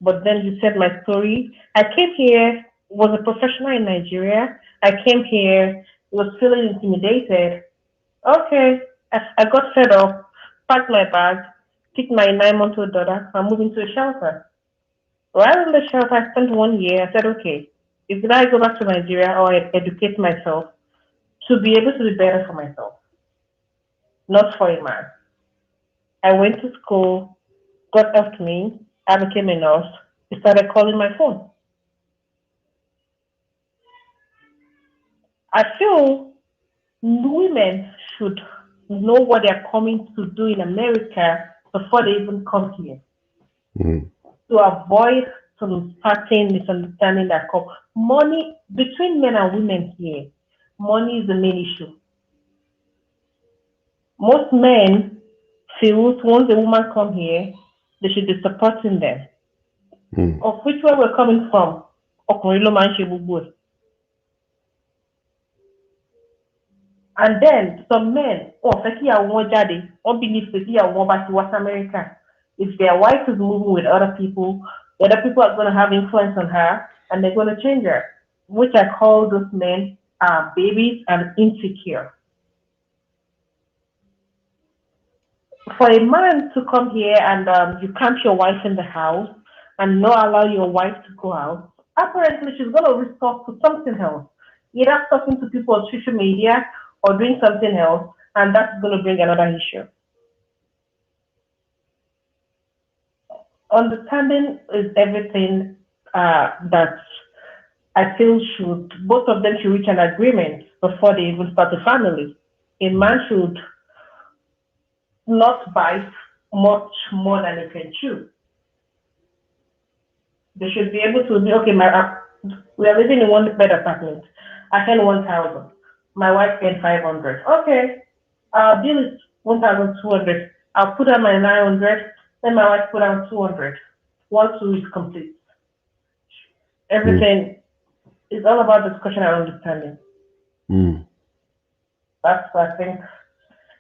But then you said my story. I came here, was a professional in Nigeria. I came here, was feeling intimidated. Okay, I got fed up, packed my bag, picked my 9-month-old daughter, and moved into a shelter. While in the shelter, I spent 1 year. I said, okay, if I go back to Nigeria or I educate myself to be able to be better for myself, not for a man. I went to school, God helped me, I became a nurse. He started calling my phone. I feel women should know what they're coming to do in America before they even come here Mm. to avoid some certain misunderstanding that come. Money between men and women here, money is the main issue. Most men feel once a woman come here, they should be supporting them. Mm. Of which way we're coming from? Ọkùnrin ló máa ń ṣe gbogbo ẹ̀. And then some men, fẹ́ kí ìyàwó wọn jáde, wọ́n believe pé kí ìyàwó wọn bá ti wá sí America. If their wife is moving with other people, the other people are going to have influence on her and they're going to change her, which I call those men babies and insecure. For a man to come here and you camp your wife in the house and not allow your wife to go out, apparently she's going to resort to something else, either talking to people on social media or doing something else, and that's going to bring another issue. Understanding is everything that I feel both of them should reach an agreement before they even start a family. A man should not bite much more than he can chew. They should be able to say, okay, we are living in one bed apartment. I earn 1,000. My wife earns 500. Okay, our bill is 1,200. I'll put on my 900. Then my wife put on 200. 1, 2 is complete. Everything is all about discussion and understanding. Mm. That's what I think.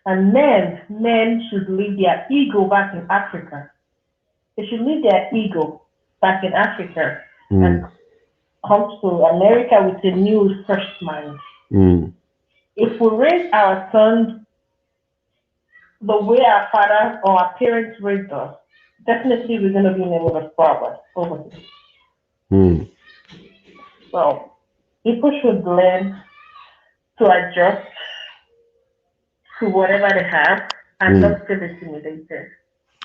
And men should leave their ego back in Africa. They should leave their ego back in Africa and come to America with a new, fresh mind. If we raise our sons the way our fathers or our parents raised us, definitely we're going to be in a lot of problems over here. So people should learn to adjust to whatever they have and not feel intimidated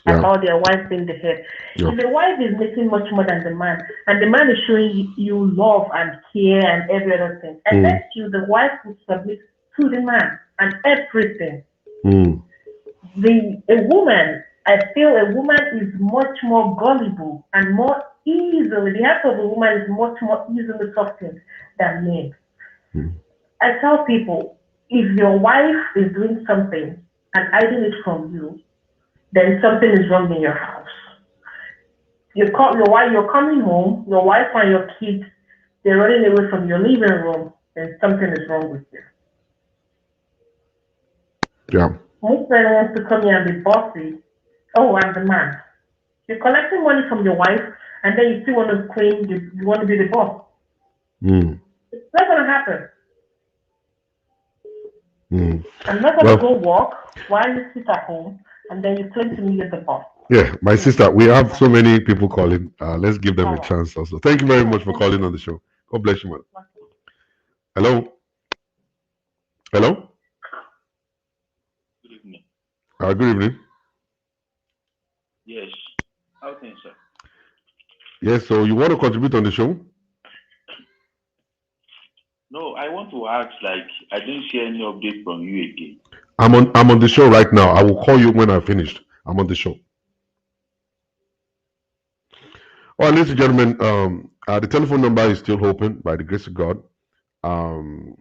about their wife being the head. If the wife is making much more than the man, and the man is showing you love and care and every other thing, I bet you the wife will submit to the man and everything. A woman, I feel a woman is much more gullible and more easily, the heart of a woman is much more easily softened than men. I tell people, if your wife is doing something and hiding it from you, then something is wrong in your house. You're coming home, your wife and your kids, they're running away from your living room, then something is wrong with you. Yeah. Most men want to come here and be bossy. Oh, I'm the man. You're collecting money from your wife, and then you still want to claim you want to be the boss. It's not going to happen. I'm not going to go walk while you sit at home, and then you claim to me you're the boss. Yeah, my sister, we have so many people calling. Let's give them a chance also. Thank you very much for calling on the show. God bless you, man. Hello. Hello. Good evening. Good evening. Yes. How things, sir? Yes. So you want to contribute on the show? No, I want to ask, like, I didn't see any update from you again. I'm on the show right now. I will call you when I finished. I'm on the show. All right, ladies and gentlemen, the telephone number is still open by the grace of God. Um,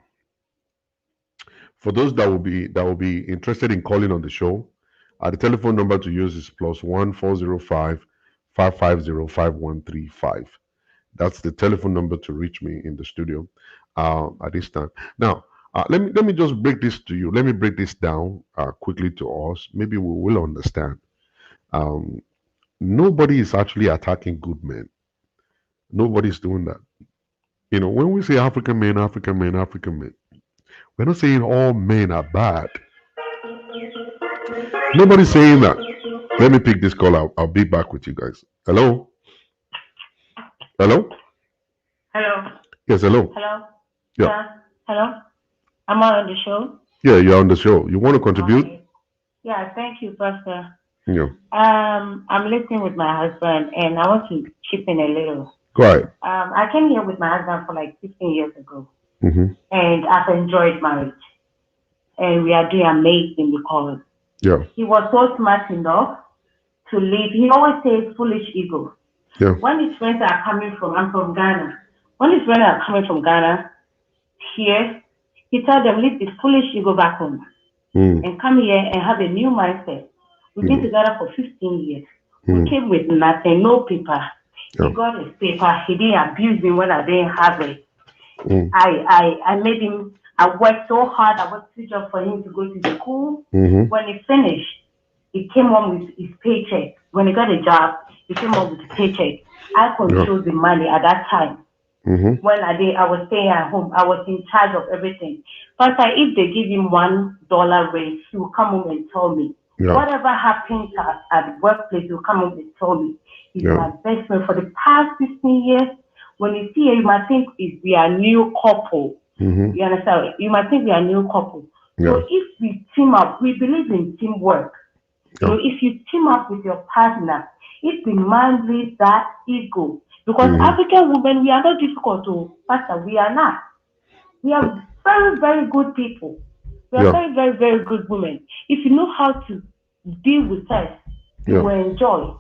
for those that will be interested in calling on the show, the telephone number to use is +1 405 550 5135. That's the telephone number to reach me in the studio at this time. Now, let me just break this to you. Let me break this down quickly to us. Maybe we will understand. Um, Nobody is actually attacking good men. Nobody's doing that. When we say African men, African men, African men, we're not saying all men are bad. Nobody's saying that. Let me pick this call out. I'll be back with you guys. Hello? Hello? Hello. Yes, hello. Hello. Yeah. Yeah. Hello. I'm on the show. Yeah, you're on the show. You want to contribute? Okay. Yeah. Thank you, Pastor. Yeah. I'm listening with my husband, and I want to chip in a little. Go ahead. I came here with my husband for like 15 years ago, Mm-hmm. and I've enjoyed marriage, and we are doing amazing because Yeah. he was so smart enough to live. He always says foolish ego. Yeah. When his friends are coming from, I'm from Ghana. When his friends are coming from Ghana here, he tells them, leave this foolish ego back home and come here and have a new mindset. We've been together for 15 years. We came with nothing, no paper. He got his paper. He didn't abuse me when I didn't have it. I made him, I worked so hard. I worked 2 jobs for him to go to school. When he finished, he came home with his paycheck. When he got a job, he came home with his paycheck. I controlled the money at that time. When I was staying at home, I was in charge of everything. But if they give him $1 raise, he will come home and tell me. Whatever happens at the workplace, he will come home and tell me. He's my best friend for the past 15 years. When you see it, you might think we are a new couple. You understand? You might think we are a new couple. So if we team up, we believe in teamwork. So if you team up with your partner, if the man leaves that ego, because African women, we are not difficult to pastor. We are not. We are very, very good people. We are very, very, very good women. If you know how to deal with us, you will enjoy.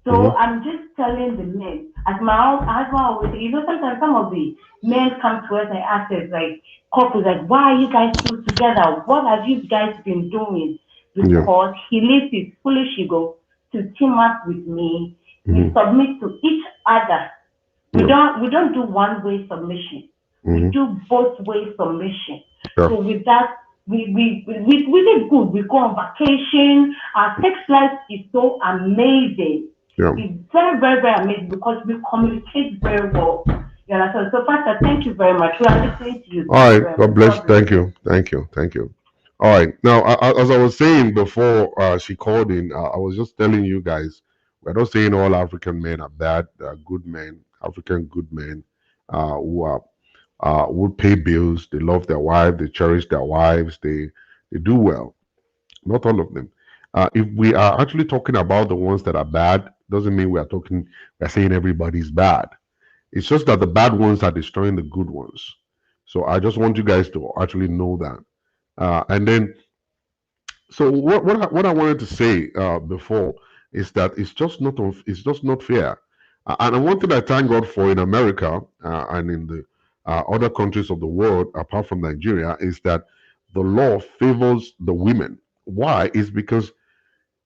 So I'm just telling the men, as my own husband always say, sometimes some of the men come to us and ask us, like, couples, like, why are you guys still together? What have you guys been doing? Because he leaves his foolish ego to team up with me. We submit to each other. We don't do one-way submission. We do both-way submission. So with that, we live good. We go on vacation. Our sex life is so amazing. It's very, very, very amazing because we communicate very well. You understand? So, Pastor, thank you very much. We are listening to you. All right. God bless. Thank you. Thank you. Thank you. All right. Now, as I was saying before she called in, I was just telling you guys, we're not saying all African men are bad. They are good men, African good men, who pay bills. They love their wife. They cherish their wives. They do well. Not all of them. If we are actually talking about the ones that are bad, doesn't mean we're saying everybody's bad. It's just that the bad ones are destroying the good ones. So I just want you guys to actually know that. And then, so what I wanted to say before is that it's just not fair. And one thing I thank God for in America and in the other countries of the world, apart from Nigeria, is that the law favors the women. Why? Is because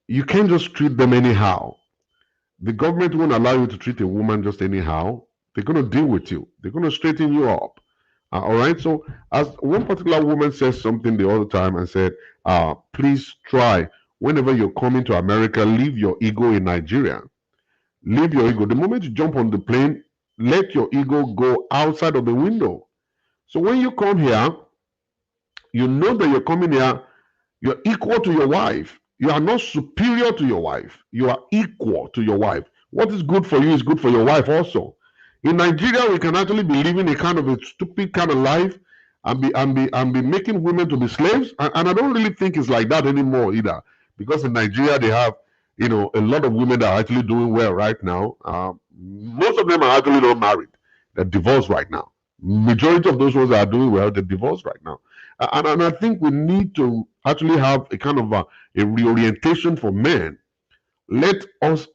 you can't just treat them anyhow. The government won't allow you to treat a woman just anyhow. They're going to deal with you. They're going to straighten you up. All right. So, as one particular woman says something the other time and said, please try, whenever you're coming to America, leave your ego in Nigeria. Leave your ego. The moment you jump on the plane, let your ego go outside of the window. So, when you come here, you know that you're coming here, you're equal to your wife. You are not superior to your wife. You are equal to your wife. What is good for you is good for your wife also. In Nigeria, we can actually be living a kind of a stupid kind of life, and be making women to be slaves. And I don't really think it's like that anymore either, because in Nigeria they have, a lot of women that are actually doing well right now. Most of them are actually not married; they're divorced right now. Majority of those ones that are doing well, they're divorced right now. And I think we need to actually have a kind of a reorientation for men. Let us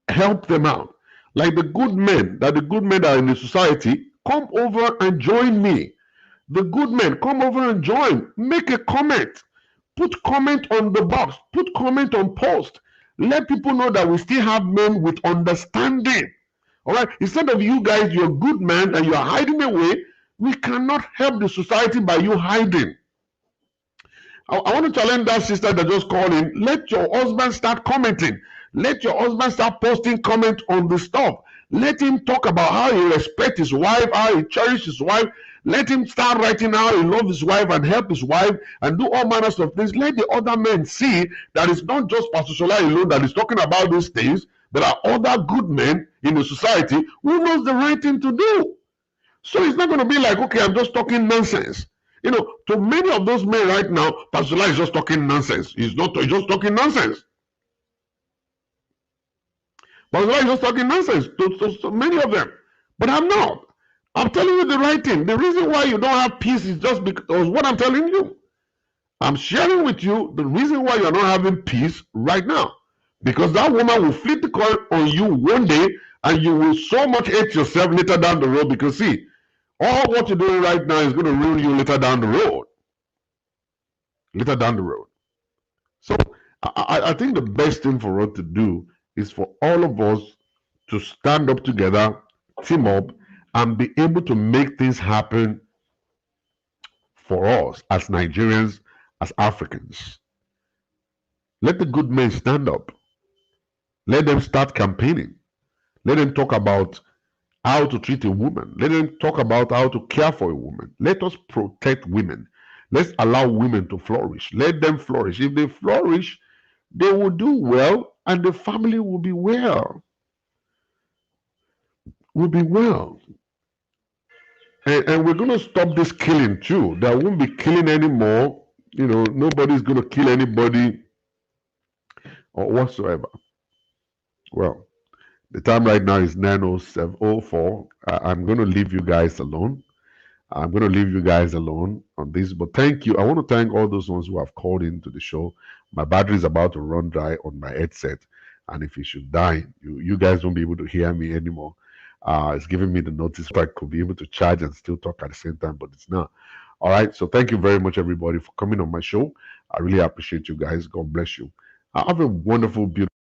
help them out. Like the good men, that the good men that are in the society, come over and join me. The good men, come over and join. Make a comment. Put comment on the box. Put comment on post. Let people know that we still have men with understanding. All right. Instead of you guys, you're good men and you're hiding away, we cannot help the society by you hiding. I want to challenge that sister that just called in. Let your husband start commenting. Let your husband start posting comment on the stuff. Let him talk about how he respects his wife, how he cherishes his wife. Let him start writing how he loves his wife and help his wife and do all manners of things. Let the other men see that it's not just Pastor Shola alone that is talking about these things. There are other good men in the society who knows the right thing to do. So it's not going to be like, okay, I'm just talking nonsense. To many of those men right now, Pastor Shola is just talking nonsense. He's just talking nonsense. Pastor Shola is just talking nonsense to many of them. But I'm not. I'm telling you the right thing. The reason why you don't have peace is just because what I'm telling you. I'm sharing with you the reason why you're not having peace right now. Because that woman will flip the coin on you one day and you will so much hate yourself later down the road, because see, all what you're doing right now is going to ruin you later down the road. Later down the road. So I think the best thing for us to do is for all of us to stand up together, team up, and be able to make things happen for us as Nigerians, as Africans. Let the good men stand up. Let them start campaigning. Let them talk about how to treat a woman. Let them talk about how to care for a woman. Let us protect women. Let's allow women to flourish. Let them flourish. If they flourish, they will do well and the family will be well. Will be well. And we're going to stop this killing too. There won't be killing anymore. Nobody's going to kill anybody or whatsoever. Well, the time right now is 9:07:04. I'm going to leave you guys alone. I'm going to leave you guys alone on this. But thank you. I want to thank all those ones who have called into the show. My battery is about to run dry on my headset. And if it should die, you guys won't be able to hear me anymore. It's giving me the notice that I could be able to charge and still talk at the same time, but it's not. All right. So thank you very much, everybody, for coming on my show. I really appreciate you guys. God bless you. Have a wonderful, beautiful